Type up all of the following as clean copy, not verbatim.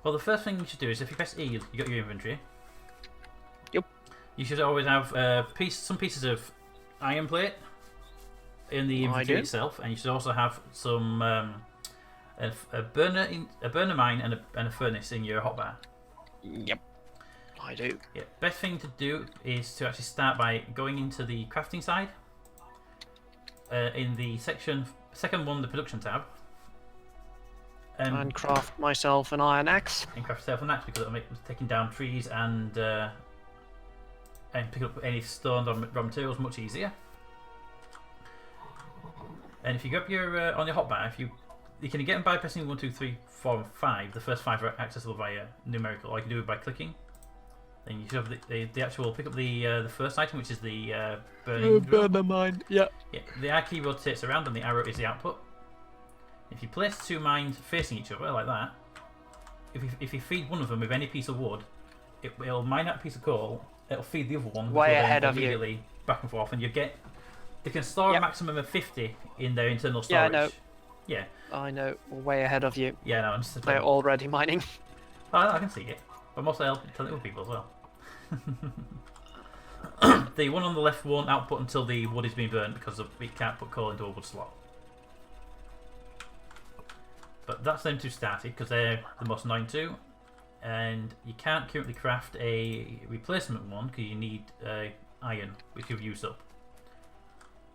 Well, the first thing you should do is if you press E, you got your inventory. Yep. You should always have some pieces of iron plate in the inventory itself, and you should also have some a burner mine and a furnace in your hotbar. Yep, I do. Yeah. Best thing to do is to actually start by going into the crafting side. In the second one, the production tab. And craft myself an iron axe. And craft yourself an axe because it'll make taking down trees and pick up any stones or raw materials much easier. And if you grab your on your hotbar, you can get them by pressing 1, 2, 3, 4, and 5. The first 5 are accessible via numerical, or you can do it by clicking. Then you should have the actual pick up the first item, which is the burner mine. Yeah. Yeah. The R key rotates around, and the arrow is the output. If you place 2 mines facing each other like that, if you feed one of them with any piece of wood, it'll mine that piece of coal. It'll feed the other one way ahead of you. Immediately back and forth, and you get. They can store a maximum of 50 in their internal storage. Yeah, I know. Yeah. I know. Way ahead of you. Yeah, no, I'm just. They're already mining. Oh, I can see it, but mostly I'll tell it with people as well. The one on the left won't output until the wood is being burnt because it can't put coal into a wood slot. But that's them two started because they're the most annoying two, and you can't currently craft a replacement one because you need iron, which you've used up.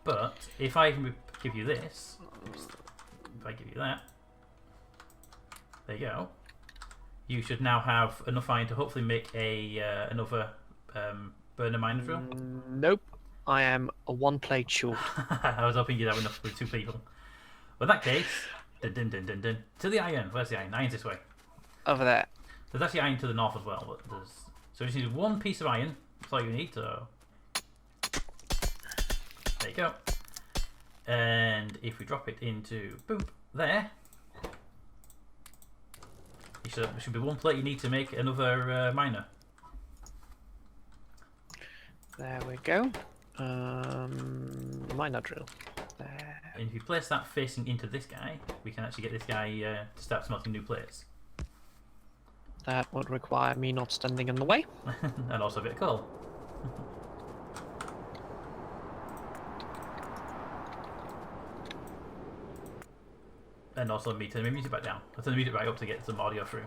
But if I give you this, if I give you that, there you go. You should now have enough iron to hopefully make another burner miner drill. Nope. I am a 1 plate short. I was hoping you'd have enough with 2 people. Well, in that case, dun, dun, dun, dun, to the iron. Where's the iron? Iron's this way. Over there. There's actually iron to the north as well. But so you just need 1 piece of iron. That's all you need. So there you go. And if we drop it into boom there. There should be 1 plate you need to make another miner. There we go. Miner drill. There. And if you place that facing into this guy, we can actually get this guy to start smelting new plates. That would require me not standing in the way. And also a bit of coal. And also me turning my music back down. I turn the music back up to get some audio through.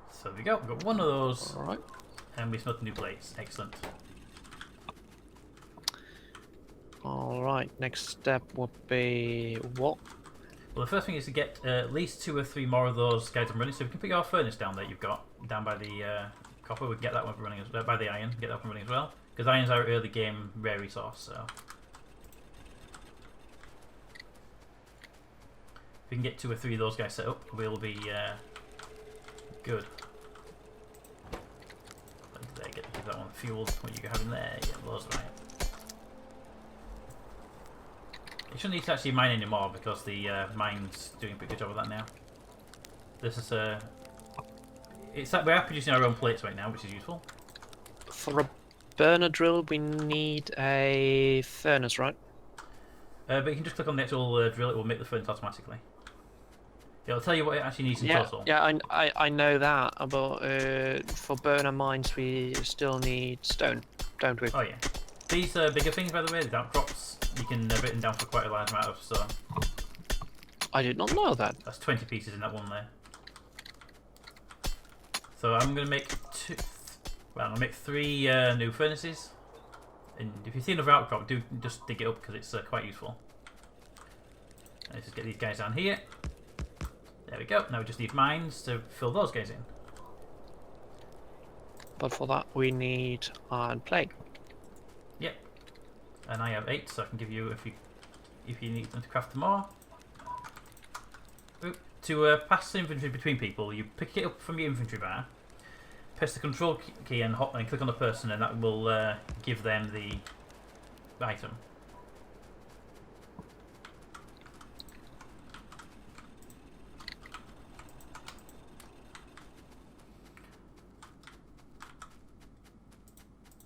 So there we go. We've got 1 of those. Alright. And we smelt new plates. Excellent. Alright, next step would be what? Well, the first thing is to get at least 2 or 3 more of those guys up and running. So we can put your furnace down there you've got, down by the copper. We can get that one up and running as well, by the iron, get that up and running as well. Because iron's our early game rare resource, so. If we can get 2 or 3 of those guys set up, we'll be good. There, give that one fueled. What you have in there? Yeah, those right. You shouldn't need to actually mine anymore because the mine's doing a pretty good job of that now. This is it's like we are producing our own plates right now, which is useful. For a burner drill, we need a furnace, right? But you can just click on the actual drill; it will make the furnace automatically. It'll tell you what it actually needs in total. Yeah, I know that, but for burner mines, we still need stone, don't we? Oh yeah. These bigger things, by the way, the outcrops, you can break them down for quite a large amount of stone. I did not know that. That's 20 pieces in that one there. So I'm going to make 2. Well, I'll make 3 new furnaces. And if you see another outcrop, do just dig it up because it's quite useful. Let's just get these guys down here. There we go. Now we just need mines to fill those guys in. But for that, we need iron plate. Yep. And I have 8, so I can give you if you need them to craft more. Oop. To pass the inventory between people, you pick it up from your inventory bar, press the control key and click on the person, and that will give them the item.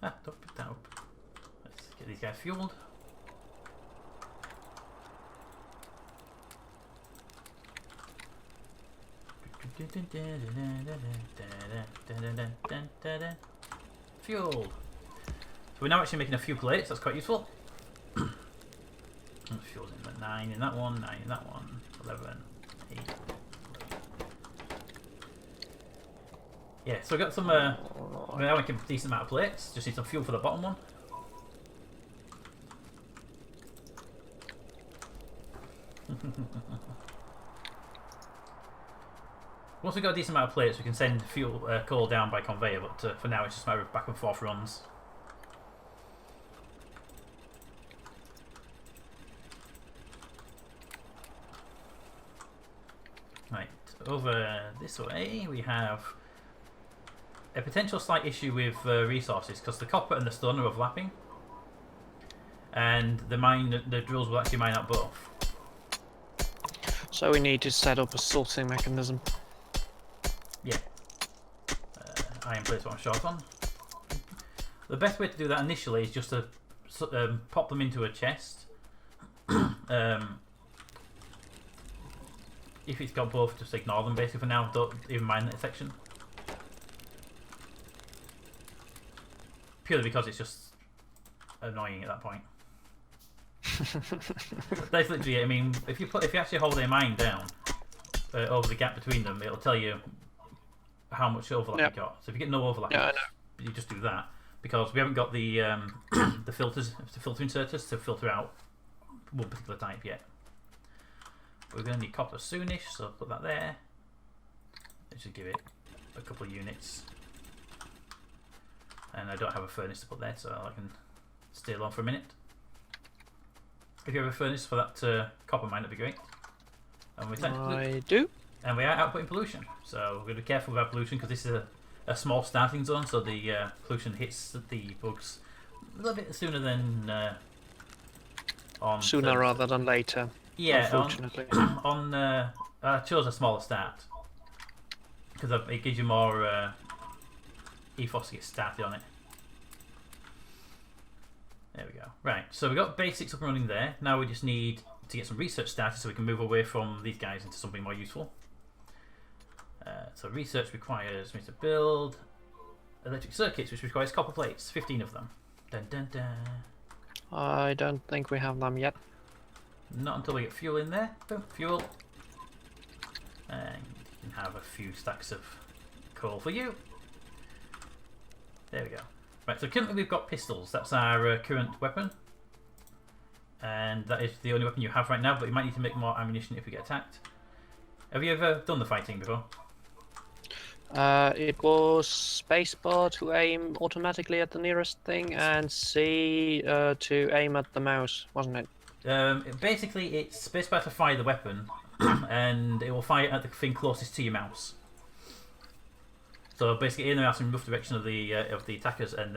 Ah, don't pick that up. Let's get Get these guys fueled. Fueled. So we're now actually making a few plates. That's quite useful. Fuel's in 9 in that one, 9 in that one, 11, 8. Yeah, so we've got some. We're now making a decent amount of plates. Just need some fuel for the bottom one. Once we've got a decent amount of plates, we can send fuel coal down by conveyor. But for now, it's just a matter of back and forth runs. Right, over this way we have a potential slight issue with resources because the copper and the stone are overlapping, and the drills will actually mine out both. So we need to set up a sorting mechanism. Yeah, iron plates what I'm short on. The best way to do that initially is just to pop them into a chest. If it's got both, just ignore them basically for now. Don't even mind that section. Purely because it's just annoying at that point. That's literally it. I mean, if you actually hold a mine down over the gap between them, it'll tell you how much overlap you got. So if you get no overlap, you just do that because we haven't got the the filter inserters to filter out one particular type yet. We're going to need copper soonish, so I'll put that there. Let's just give it a couple of units. And I don't have a furnace to put there, so I can stay along for a minute. If you have a furnace for that copper mine, that'd be great. And I do. And we are outputting pollution, so we're going to be careful with our pollution because this is a small starting zone, so the pollution hits the bugs a little bit sooner than sooner rather than later. Yeah, unfortunately. I chose a smaller start because it gives you more ethos to get started on it. There we go. Right, so we've got basics up and running there. Now we just need to get some research started so we can move away from these guys into something more useful. So research requires me to build electric circuits, which requires copper plates, 15 of them. Dun, dun, dun. I don't think we have them yet. Not until we get fuel in there. Boom, fuel. And you can have a few stacks of coal for you. There we go. Right, so currently we've got pistols. That's our current weapon. And that is the only weapon you have right now, but you might need to make more ammunition if we get attacked. Have you ever done the fighting before? It was spacebar to aim automatically at the nearest thing, and C to aim at the mouse, wasn't it? Basically, it's spacebar to fire the weapon, and it will fire at the thing closest to your mouse. So basically, aim the mouse in rough direction of the attackers, and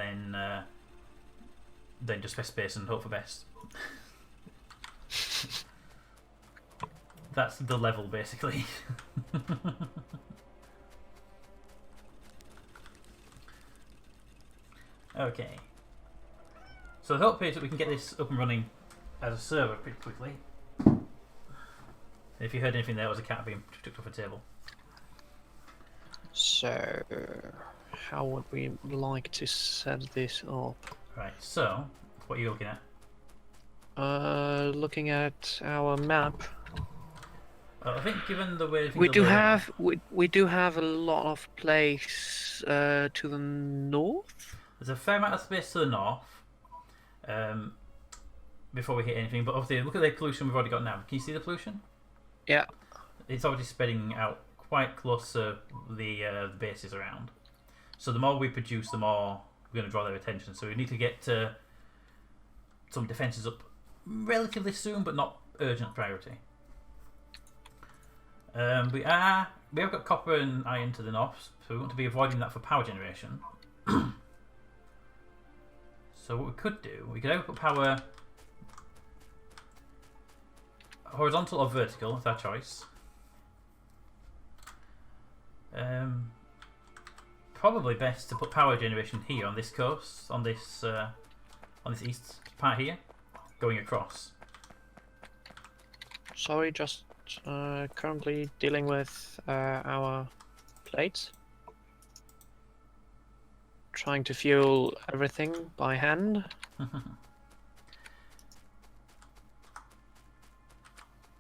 then just press space and hope for best. That's the level, basically. Okay. So the hope is that we can get this up and running as a server pretty quickly. If you heard anything, there was a cat being tucked off a table. So, how would we like to set this up? Right. So, what are you looking at? Looking at our map. I think, given the way we do have a lot of place to the north. There's a fair amount of space to the north. Before we hit anything, but obviously look at the pollution we've already got now. Can you see the pollution? Yeah. It's already spreading out quite close to the bases around. So the more we produce, the more we're going to draw their attention. So we need to get some defences up relatively soon, but not urgent priority. We have got copper and iron to the north, so we want to be avoiding that for power generation. So what we could do, we could output power horizontal or vertical, it's our choice. Probably best to put power generation here on this coast, on this on this east part here, going across. Sorry, just currently dealing with our plates. Trying to fuel everything by hand.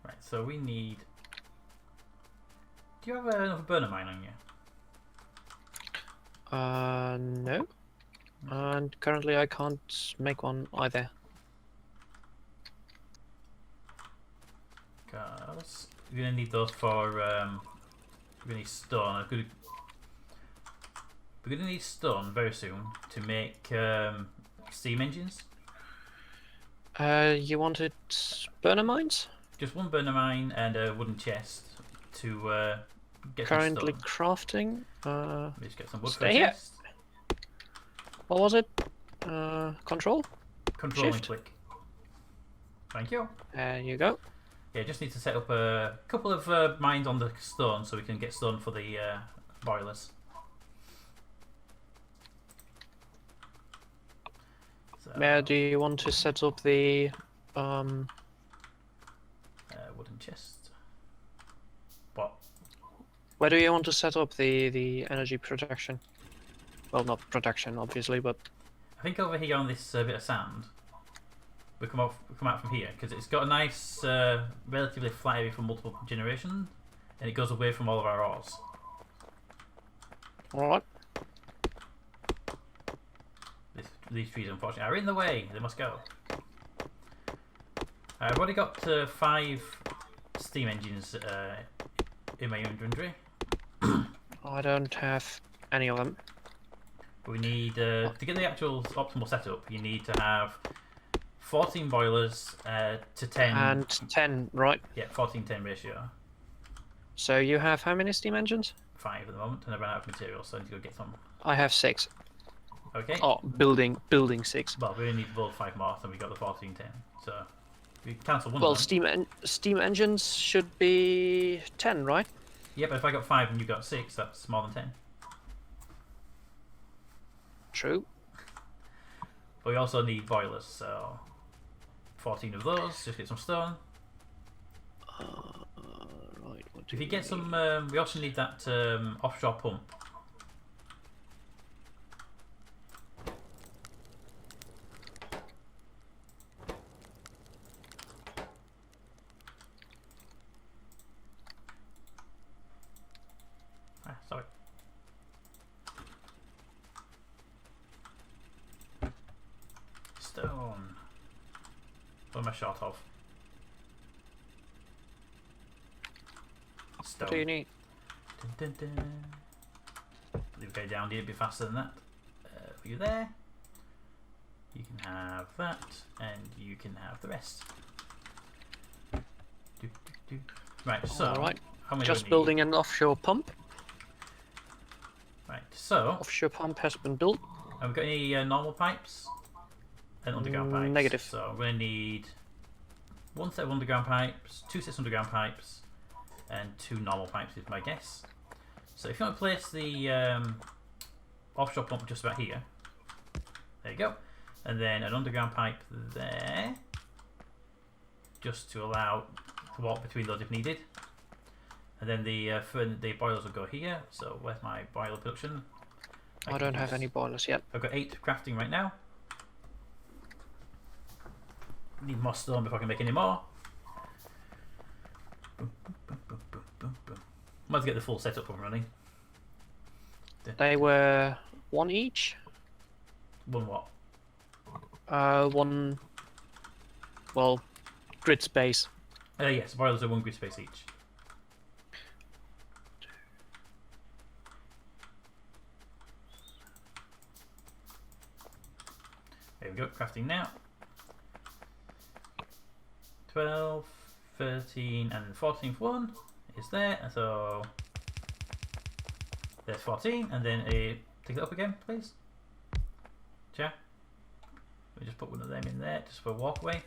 Right, so we need... Do you have another burner mine on you? No. And currently I can't make one either. Because we're going to need those for... we're going to need stone. We're going to need stone very soon to make steam engines. You wanted burner mines? Just one burner mine and a wooden chest to get Currently some crafting. stone. Let's get some wood for Stay the here. chest. What was it? Control? Control and Shift. click. Thank you. There you go. Yeah, just need to set up a couple of mines on the stone so we can get stone for the boilers. So, Where do you want to set up the wooden chest. What? where do you want to set up the energy production? Well, not production, obviously, but I think over here on this bit of sand, we come out from here because it's got a nice, relatively flat area for multiple generations, and it goes away from all of our ores. alright. These trees, unfortunately, are in the way. They must go. I've already got 5 steam engines in my inventory. I don't have any of them. We need to get the actual optimal setup. You need to have 14 boilers to 10. And 10, right? Yeah, 14-10 ratio. So you have how many steam engines? 5 at the moment, and I ran out of materials, so I need to go get some. I have 6. Okay. Oh, building 6. Well, we only need to build 5 more, and we got the 14-10. So we cancel one Well, of them. steam engines should be 10, right? Yeah, but if I got 5 and you got 6, that's more than 10. True. But we also need boilers, so 14 of those. Just get some stone. Right. What do If you we get need? some, we also need that offshore pump. Sorry. Stone. What am I short of? Stone. What do you need? Dun, dun, dun. Leave it down here a bit faster than that. For you there. You can have that, and you can have the rest. Do, do, do. Right, so Alright. how many Just do we need? building an offshore pump. Right, so Offshore pump has been built. have we got any normal pipes and underground pipes? Negative. So I'm going to need 1 set of underground pipes, 2 sets of underground pipes, and 2 normal pipes is my guess. So if you want to place the offshore pump just about here, there you go, and then an underground pipe there, just to allow to walk between those if needed. And then the boilers will go here. So where's my boiler production? I don't have any boilers yet. I've got 8 crafting right now. Need more stone before I can make any more. Boom, boom, boom, boom, boom, boom, boom. Might as well get the full setup up and running. They were 1 each. One what? 1. Well, grid space. Yes, boilers are 1 grid space each. There we go, crafting now. 12, 13, and the 14th one is there, and so there's 14, and then take it up again, please. Yeah. We just put one of them in there just for a walkway,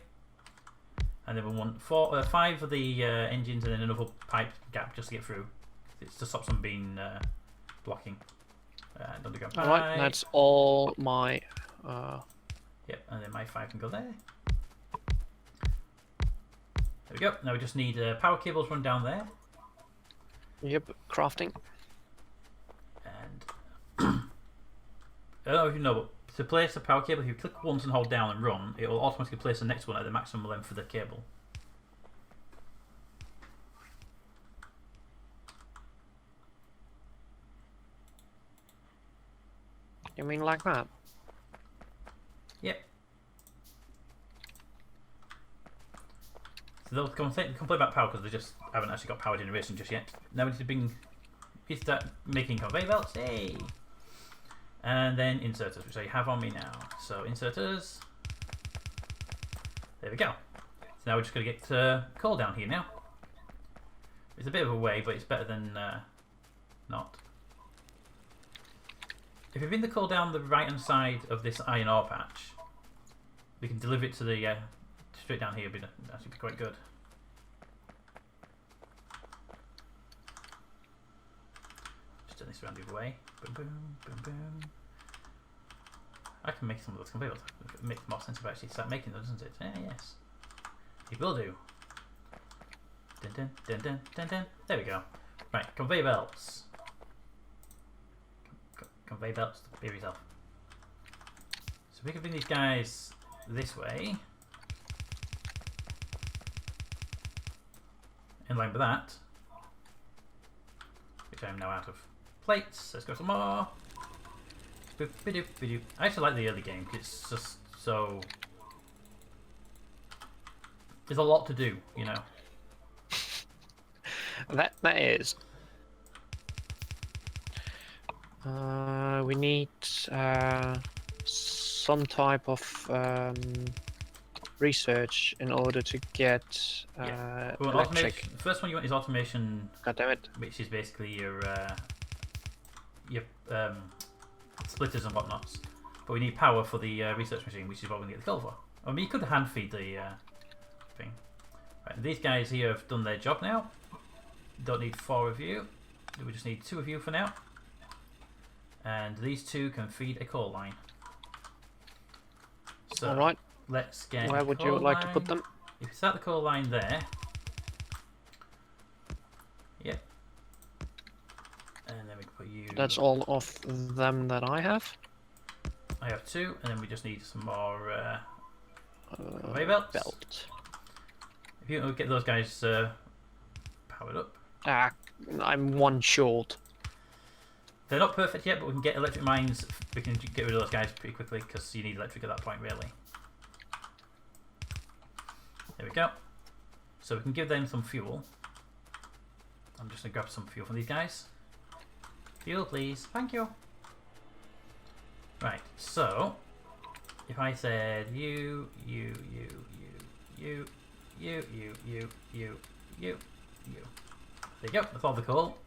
and then we want 5 of the engines, and then another pipe gap just to get through. It's to stop them being blocking. And underground pipe. Alright, that's all my Yep, and then my 5 can go there. There we go. Now we just need power cables run down there. Yep, crafting. And I don't know if you know, but to place a power cable, if you click once and hold down and run, it will automatically place the next one at the maximum length for the cable. You mean like that? Yep. So they'll complain about power because they just haven't actually got power generation just yet. Now we need to start making conveyor belts. Hey! And then inserters, which I have on me now. So inserters. There we go. So now we're just going to get coal down here now. It's a bit of a way, but it's better than not. If we bring the coal down the right hand side of this iron ore patch, we can deliver it to the straight down here. It'd actually be quite good. Just turn this around the other way. Boom, boom, boom, boom. I can make some of those conveyors. It makes more sense if I actually start making them, doesn't it? Yes. It will do. Dun, dun, dun, dun, dun, dun. There we go. Right, conveyor belts. Conveyor belts, behave yourself. So we can bring these guys this way. In line with that. Which I am now out of plates. Let's go some more. I actually like the early game because it's just so... There's a lot to do, you know. That is. We need some type of research in order to get electric. The first one you want is automation. God damn it! Which is basically your splitters and whatnots. But we need power for the research machine, which is what we're going to get the coal for. I mean, you could hand feed the thing. Right, these guys here have done their job now. Don't need 4 of you. We just need 2 of you for now. And these 2 can feed a coal line. So alright. Let's get. Where would you like to put them? If you start the coal line there. Yep. And then we can put you. That's all of them that I have. I have 2, and then we just need some more conveyor belts. Belt. If you get those guys powered up. Ah, I'm 1 short. They're not perfect yet, but we can get electric mines. We can get rid of those guys pretty quickly because you need electric at that point, really. There we go. So we can give them some fuel. I'm just going to grab some fuel from these guys. Fuel, please. Thank you. Right, so if I said you. There you go, that's all the coal.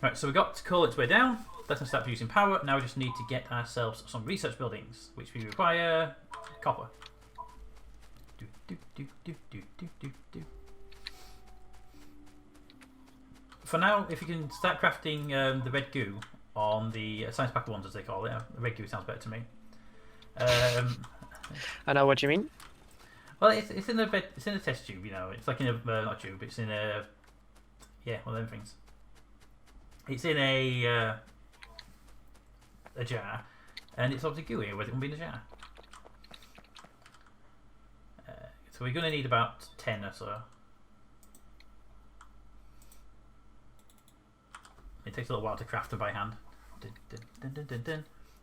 Right, so we got coal its way down. Let's start producing power. Now we just need to get ourselves some research buildings, which we require copper. For now, if you can start crafting the red goo on the science pack ones, as they call it. Red goo sounds better to me. I know what you mean. Well, it's in a test tube, you know. It's like in a not tube. It's in a one of them things. It's in a jar, and it's obviously gooey, whereas it won't be in a jar. So we're going to need about 10 or so. It takes a little while to craft them by hand.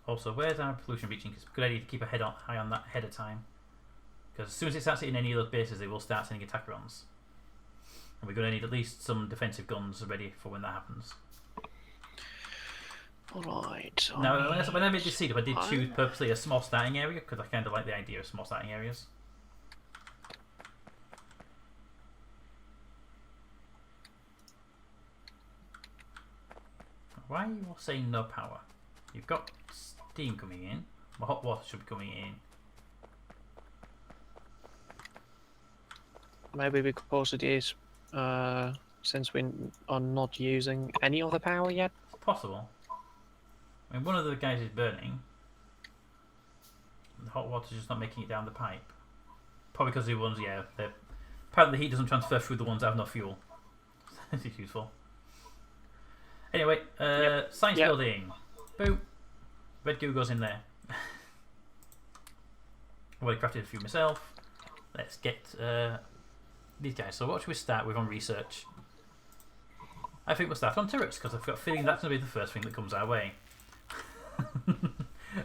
Also, where's our pollution reaching? It's a good idea to keep high on that ahead of time. Because as soon as it starts hitting any of those bases, they will start sending attack runs. And we're going to need at least some defensive guns ready for when that happens. Alright. Now, when I made this setup, I did choose purposely a small starting area because I kind of like the idea of small starting areas. Why are you all saying no power? You've got steam coming in. Well, hot water should be coming in. Maybe because it is, since we are not using any of the power yet. It's possible. I mean, one of the guys is burning. The hot water's just not making it down the pipe. Probably because the ones, yeah, apparently the heat doesn't transfer through the ones that have no fuel. This is useful. Anyway, science building. Boom. Red goo goes in there. I've already crafted a few myself. Let's get these guys. So what should we start with on research? I think we'll start on turrets because I've got a feeling that's going to be the first thing that comes our way.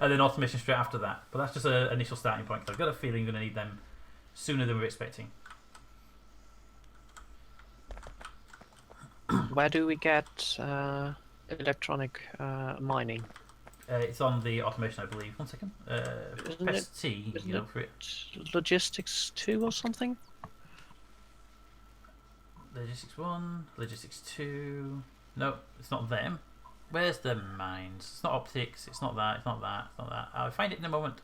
And then automation straight after that. But that's just an initial starting point. I've got a feeling we're going to need them sooner than we're expecting. Where do we get electronic mining? It's on the automation, I believe. 1 second. Press T, you know, for it. Logistics 2 or something? Logistics 1, Logistics 2. No, it's not them. Where's the mines? It's not optics, it's not that, it's not that, it's not that. I'll find it in a moment.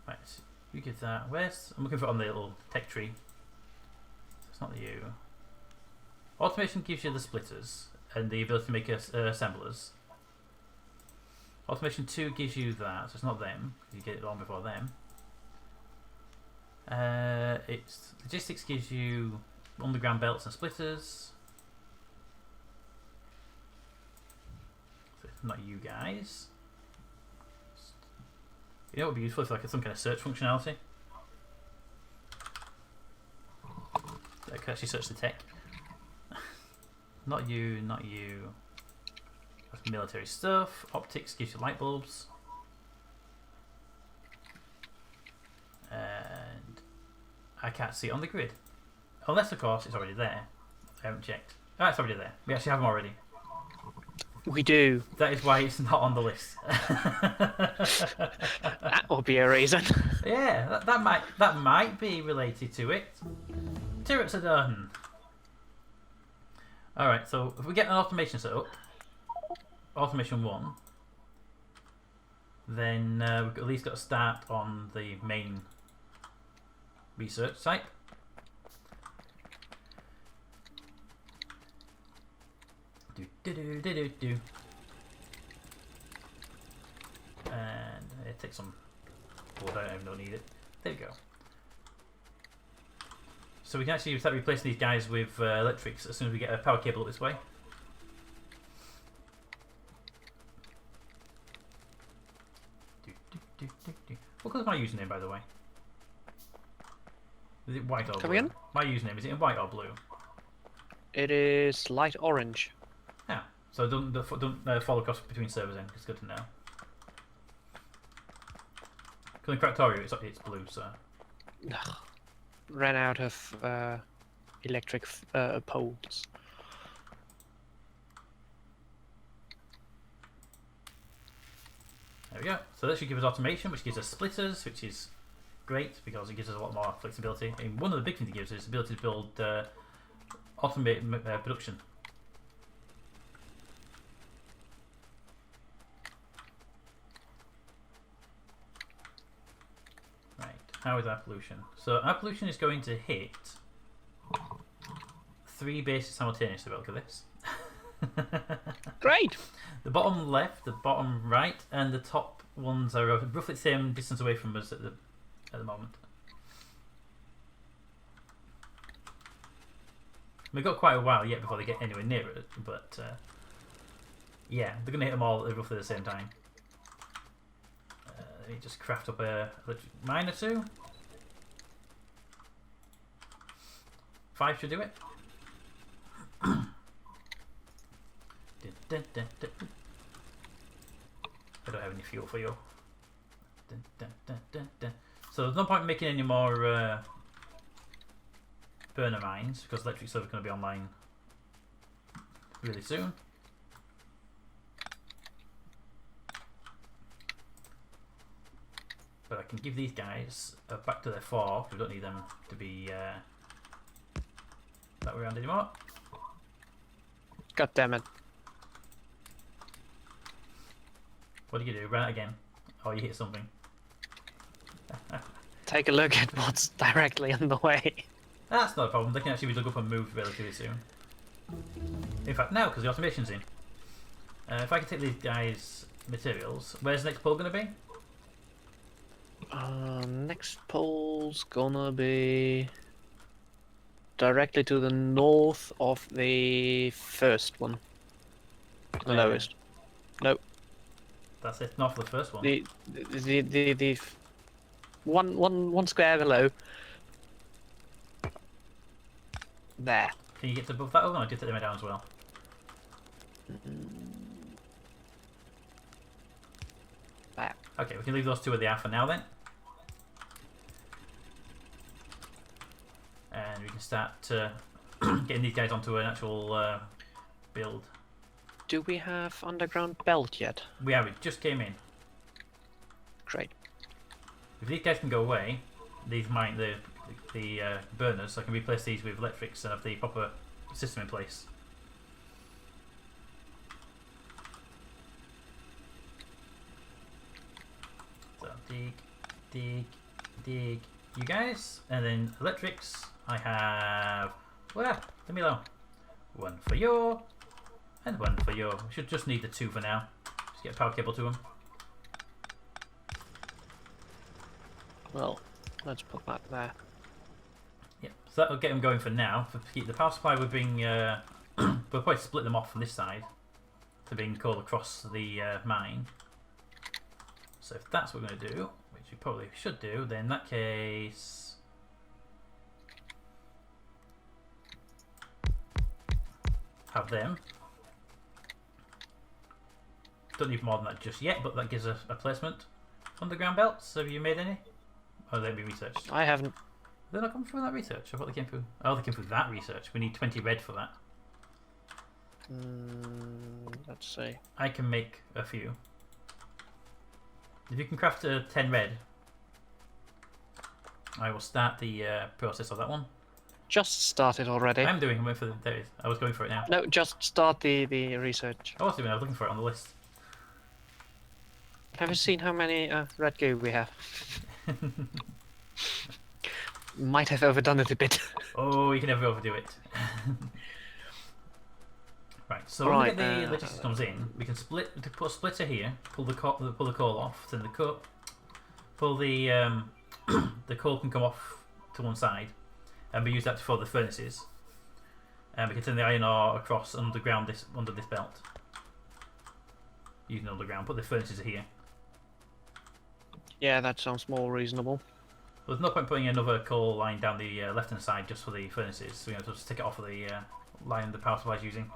Right, so you give that. Where's. I'm looking for it on the little tech tree. It's not you. Automation gives you the splitters and the ability to make assemblers. Automation 2 gives you that, so it's not them. You get it on before them. It's logistics gives you underground belts and splitters. So it's not you guys. You know what would be useful if like some kind of search functionality. I can actually search the tech. Not you, not you. That's military stuff. Optics gives you light bulbs. And I can't see it on the grid. Unless, of course, it's already there. I haven't checked. Oh, it's already there. We actually have them already. We do. That is why it's not on the list. That will be a reason. Yeah, that might be related to it. Turrets are done. Alright, so if we get an automation set up, automation 1, then we've at least got to start on the main research site. Do. And it takes some wood, I don't need it. There we go. So we can actually start replacing these guys with electrics as soon as we get a power cable up this way. What colour is my username, by the way? Is it white or blue? Come again? My username, is it in white or blue? It is light orange. Yeah. So don't fall across between servers then, it's good to know. Because in Factorio it's blue, so... Ugh. Ran out of electric poles. There we go. So that should give us automation, which gives us splitters, which is great because it gives us a lot more flexibility. And one of the big things it gives us is the ability to build automated production. Right. How is our pollution? So our pollution is going to hit 3 bases simultaneously. Look at this. Great. The bottom left, the bottom right, and the top ones are roughly the same distance away from us at the moment. We've got quite a while yet before they get anywhere near it, but yeah, they're going to hit them all at roughly the same time. Let me just craft up a mine or 2. 5 should do it. I don't have any fuel for you. So there's no point in making any more burner mines because electric server is going to be online really soon. But I can give these guys back to their 4 because we don't need them to be that way around anymore. God damn it. What do you do? Run it again? Or you hit something? Take a look at what's directly in the way. That's not a problem. They can actually be dug up and moved relatively soon. In fact, now, because the automation's in. If I can take these guys' materials, where's the next pull going to be? Next pole's gonna be directly to the north of the first one. The Yeah. lowest. No, That's it. Not for the first one. the one square below. There. Can you get to above that? Oh no, I did take them down as well. There. Okay, we can leave those two where they are for now then. And we can start getting these guys onto an actual build. Do we have underground belt yet? We have. It just came in. Great. If these guys can go away, these the burners, I can replace these with electrics and have the proper system in place. So dig, dig, dig. You guys, and then electrics. I have. Well, let me know. One for you, and one for you. We should just need the two for now. Just get a power cable to them. Well, let's put that there. Yep, so that'll get them going for now. For keep the power supply, we'll bring. We'll probably split them off from this side to bring coal across the mine. So if that's what we're going to do, which we probably should do, then in that case, have them. Don't need more than that just yet, but that gives us a placement. Underground belts, have you made any? Oh, they'll be researched. I haven't. Did not come through that research? I thought they came through. Oh, they came through that research. We need 20 red for that. Let's see. I can make a few. If you can craft 10 red, I will start the process of that one. Just started already. I'm doing. I'm going for the. There it is. I was going for it now. No, just start the research. I was doing. I was looking for it on the list. Have you seen how many red goo we have? Might have overdone it a bit. Oh, you can never overdo it. Right. So when we get the electricity systems in, we can put a splitter here. Pull the coal off. Then the coal. Pull the the coal can come off to one side, and we use that for the furnaces. And we can turn the iron ore across underground under this belt. Using underground, but the furnaces are here. Yeah, that sounds more reasonable. There's no point putting another coal line down the left hand side just for the furnaces, so we have to just take it off of the line the power supply is using.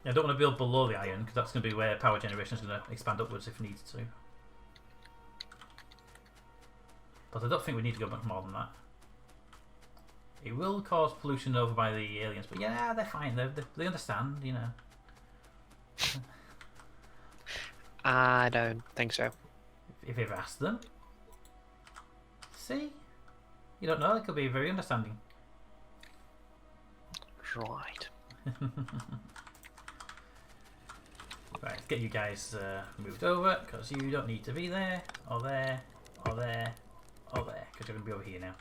I don't want to build below the iron because that's going to be where power generation is going to expand upwards if it needs to. But I don't think we need to go much more than that. It will cause pollution over by the aliens, but yeah, they're fine. They understand, you know. I don't think so. If you've asked them. See? You don't know, they could be very understanding. Right. Right, let's get you guys moved over, because you don't need to be there, or there, or there, or there, because you're going to be over here now.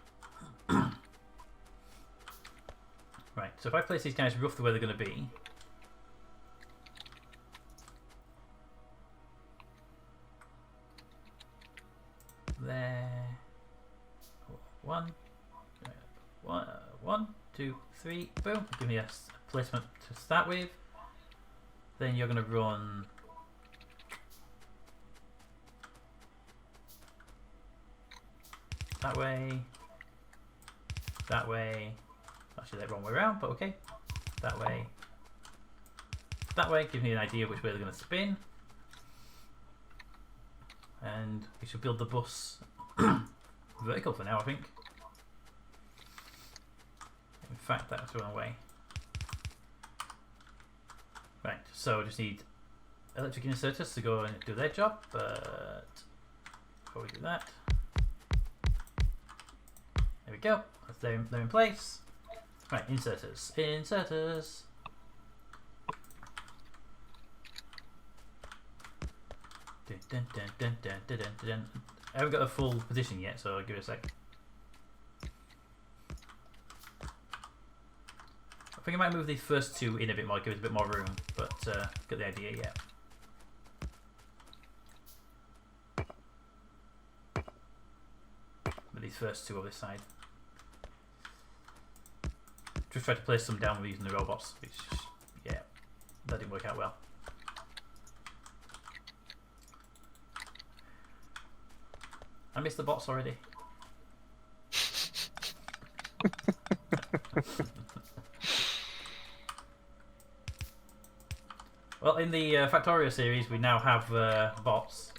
Right, so if I place these guys roughly where they're going to be, there, one, two, three, boom, give me a placement to start with. Then you're going to run that way, actually that wrong way around, but okay, that way, gives me an idea of which way they're going to spin, and we should build the bus vertical for now, I think. In fact, that's the wrong way. Right, so I just need electric inserters to go and do their job, but before we do that, there we go, they're in place. Right, inserters. Dun, dun, dun, dun, dun, dun, dun, dun. I haven't got a full position yet, so I'll give it a sec. I think I might move these first two in a bit more, give it a bit more room, but get the idea yet. these first two on this side. Just tried to place some down with using the robots, which, yeah, that didn't work out well. I missed the bots already. Well, in the Factorio series, we now have bots.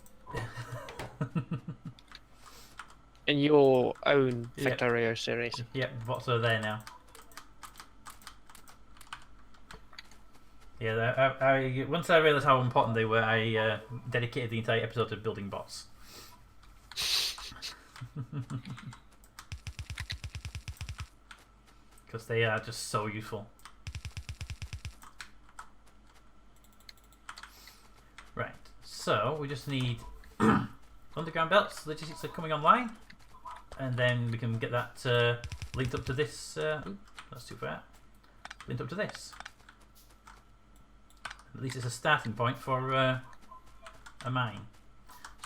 In your own Yep. Factorio series. Yep, bots are there now. Yeah, once I realised how important they were, I dedicated the entire episode to building bots. Because they are just so useful. Right, so we just need underground belts. Logistics are coming online, and then we can get that linked up to this. Ooh, that's too far. Linked up to this. At least it's a starting point for a mine.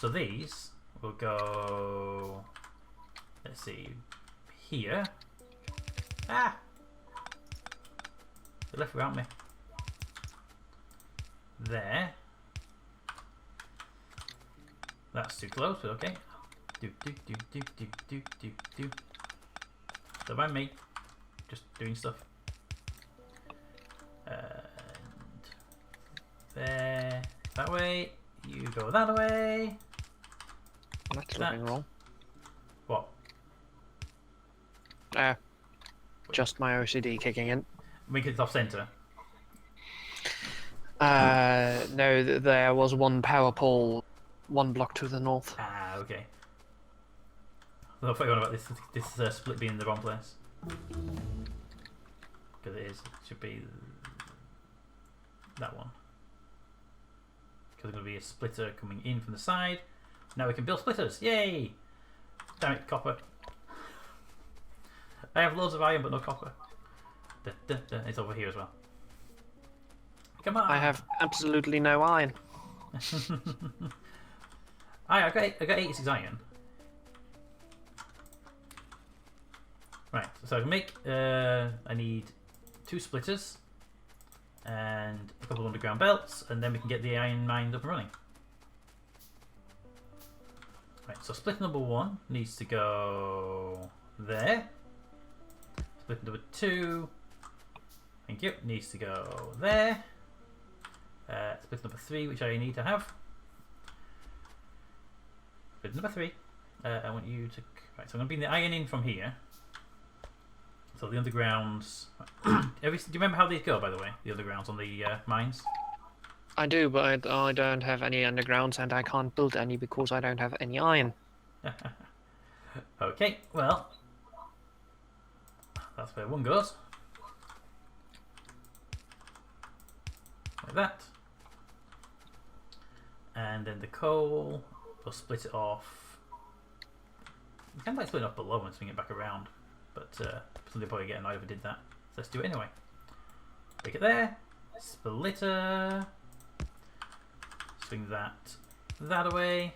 So these will go. Let's see, here. Ah, they left without me. There. That's too close, but okay. Do. Don't mind me. Just doing stuff. And there. That way. You go that way. That's looking wrong. What? Just my OCD kicking in. Make it off center. No, there was one power pole, one block to the north. Ah, okay. I thought you were on about this split being in the wrong place. Because it is. It should be that one. Because there's going to be a splitter coming in from the side. Now we can build splitters. Yay! Damn it, copper. I have loads of iron but no copper. It's over here as well. Come on! I have absolutely no iron. I got 86 iron. Right, so I can make. I need 2 splitters and a couple of underground belts, and then we can get the iron mine up and running. Right, so split number 1 needs to go there. Split number 2, thank you, needs to go there. Split number 3, which I need to have. Split number 3. I want you to. Right, so I'm going to bring the iron in from here. So the undergrounds. Do you remember how these go, by the way? The undergrounds on the mines? I do, but I don't have any undergrounds, and I can't build any because I don't have any iron. Okay, well, that's where one goes. Like that. And then the coal, we'll split it off. You can like split it off below and swing it back around, but somebody probably get annoyed if we did that. So let's do it anyway. Stick it there. Splitter. Swing that away.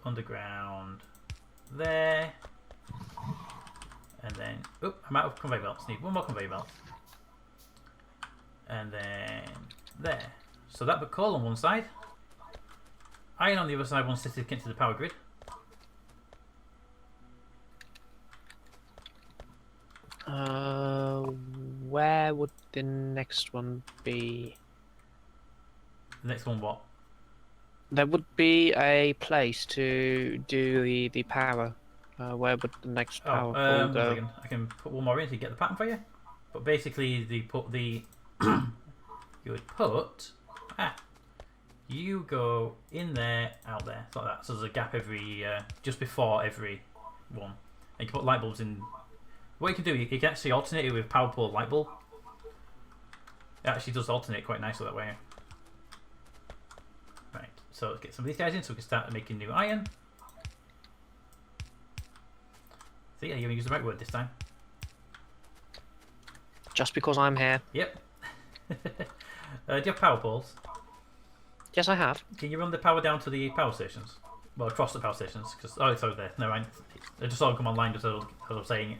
Underground there. And then, oop, I'm out of conveyor belts. Need one more conveyor belt. And then there. So that put coal on one side. Iron on the other side once this is connected to the power grid. Where would the next one be? The next one what? There would be a place to do the power. Where would the next power pole go? I can put one more in to get the pattern for you. But basically, you would put you go in there, out there, like that. So there's a gap every just before every one, and you can put light bulbs in. What you can do, you can actually alternate it with power pole light bulb. It actually does alternate quite nicely that way. Right, so let's get some of these guys in so we can start making new iron. See, you're going to use the right word this time. Just because I'm here. Yep. Do you have power poles? Yes, I have. Can you run the power down to the power stations? Well, across the power stations. Cause, oh, it's over there. No, mind. They just all come online just as I'm saying it.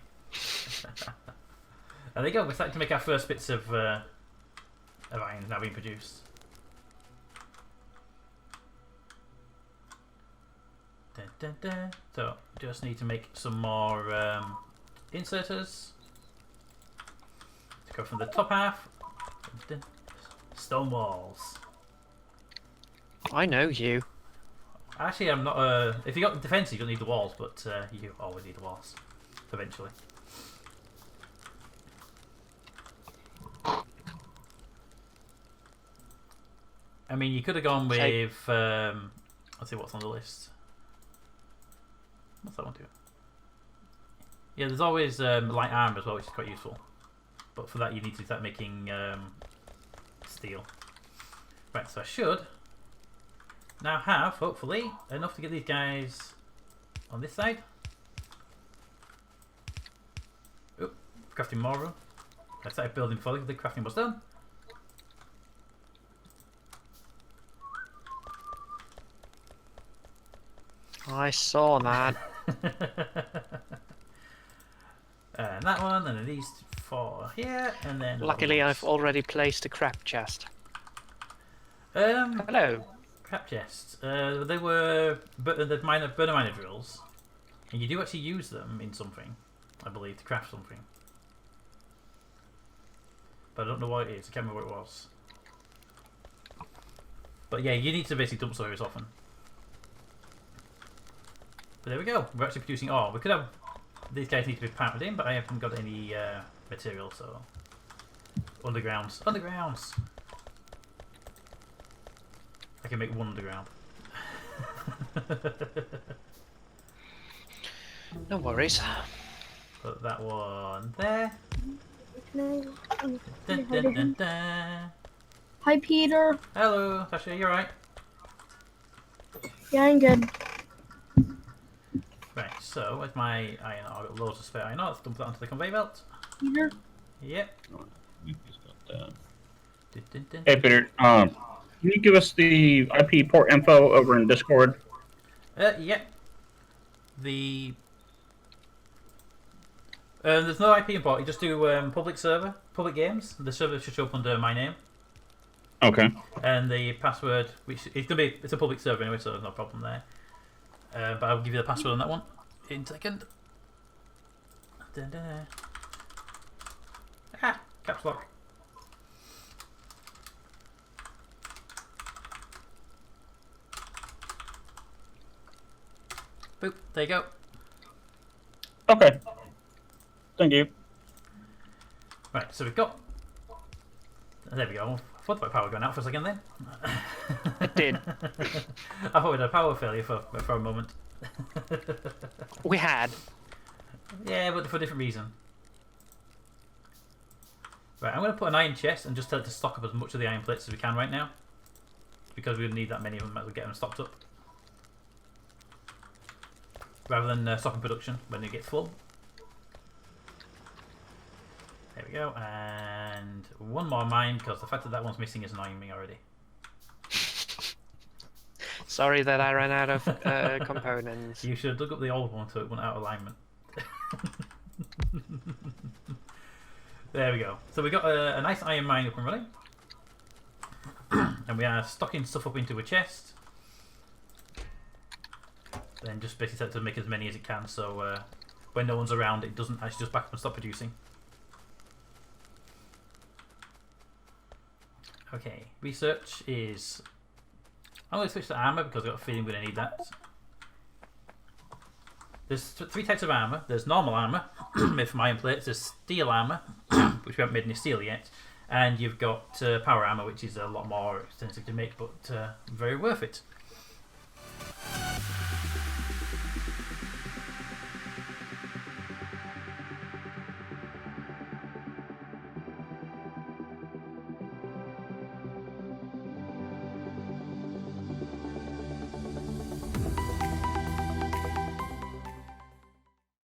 There you go. We're starting to make our first bits of iron now being produced. Dun, dun, dun. So, just need to make some more inserters. To go from the top half. Dun, dun. Stone walls. I know you. Actually, I'm not. If you got defense, you don't need the walls, but you always need the walls eventually. I mean, you could have gone with. Let's see what's on the list. What's that one do? Yeah, there's always light armor as well, which is quite useful. But for that, you need to start making steel. Right, so I should now have, hopefully, enough to get these guys on this side. Oop, crafting more room. I started building before the crafting was done. I saw that. And that one, and then these 4 here, and then. Luckily, I've already placed a crap chest. Hello. Crap chests. They were the burner miner drills, and you do actually use them in something, I believe, to craft something. But I don't know what it is. I can't remember what it was. But yeah, you need to basically dump stories often. But there we go. We're actually producing ore. We could have these guys need to be powered in, but I haven't got any material, so undergrounds. Undergrounds. I can make one underground. No worries. Put that one there. Can Dun, dun, dun, dun. Hi, Peter. Hello, Tasha, you alright? Yeah, I'm good. Right, so with my iron ore, I've got loads of spare iron ore. Let's dump that onto the conveyor belt. Peter. Yep. He's got that. Dun, dun, dun. Hey, Peter. Can you give us the IP port info over in Discord? Yep. The there's no IP import. You just do public server, public games. The server should show up under my name. Okay. And the password, which it's a public server anyway, so there's no problem there. But I'll give you the password on that one in a second. Dun, dun. Ah, caps lock. Boop, there you go. Okay. Thank you. Right, so we've got. There we go. I thought my power going out for a second then. It did. I thought we had a power failure for a moment. We had. Yeah, but for a different reason. Right, I'm going to put an iron chest and just tell it to stock up as much of the iron plates as we can right now. Because we need that many of them as we get them stocked up. Rather than stopping production when they get full. There we go, and one more mine because the fact that that one's missing is annoying me already. Sorry that I ran out of components. You should have dug up the old one so it went out of alignment. There we go. So we got a nice iron mine up and running. And we are stocking stuff up into a chest. Then just basically set to make as many as it can so when no one's around it doesn't actually just back up and stop producing. Okay, research is... I'm going to switch to armour because I've got a feeling we're going to need that. There's 3 types of armour. There's normal armour, made from iron plates. There's steel armour, which we haven't made any steel yet. And you've got power armour, which is a lot more expensive to make, but very worth it.